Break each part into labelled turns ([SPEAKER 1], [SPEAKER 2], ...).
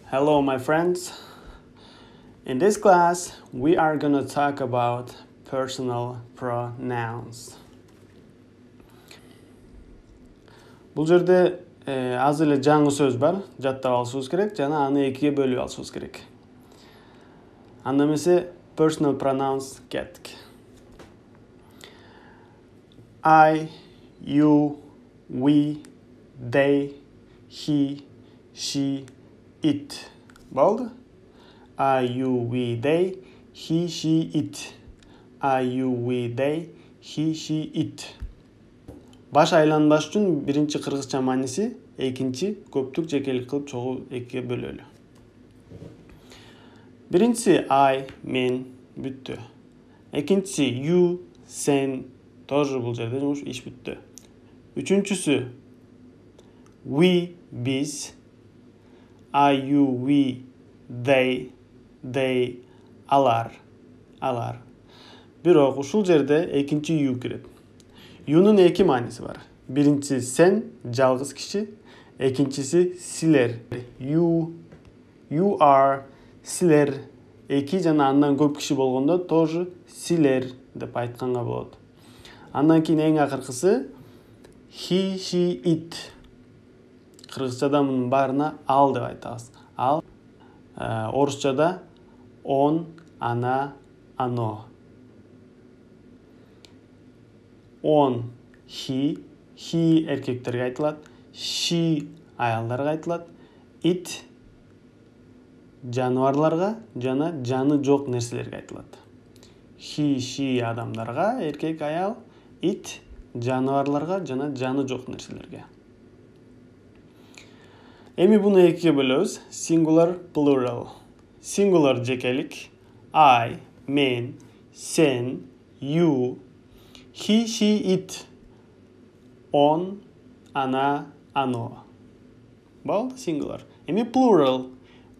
[SPEAKER 1] Hello, my friends. In this class, we are going to talk about personal pronouns. Бұл жерде аз эле жаңы сөз бар, жаттап алышыбыз керек, жана аны экиге бөлүп алышыбыз керек. Анда эмесе personal pronouns кеттик. I, you, we, they, he, she, it. Болды? I, you, we, they, he, she, it. I, you, we, they, he, she, it. Баш айланбаш үчүн биринчи кыргызча мааниси, экинчи көптүк жекелик кылып чогуу экиге бөлөлү. Биринчиси I, мен, бүттү. Экинчиси you, сен, тоже бул жерде жумуш иш бүттү. Үчүнчүсү we, биз. I, you, we, they, алар. Бирок ушул жерде экинчи you кирет. You'нун эки мааниси бар. Биринчиси сен, жалгыз киши, экинчиси силер. You are, силер, эки жана андан көп киши болгондо тоже силер деп айтканга болот. Андан кийин эң акыркысы he, she, it. Кыргызчада мунун баарына ал деп айтабыз. Ал орусчада он, ана, ано. Он he эркектерге айтылат, she аялдарга айтылат, it жаныбарларга жана жаны жок нерселерге айтылат. He, she адамдарга, эркек, аял, it жаныбарларга жана жаны жок нерселерге. Эми буну экиге бөлөбүз. Singular, plural. Singular жекелик. I, мен, сен, you, he, she, it, он, ана, ано. Болду, singular. Эми plural.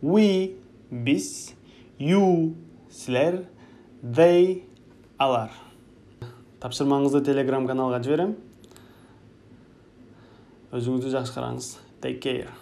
[SPEAKER 1] We, биз, you, силер, they, алар. Тапшырмаңызды Telegram каналга жиберем. Өзүңүздү жакшы караңыз. Take care.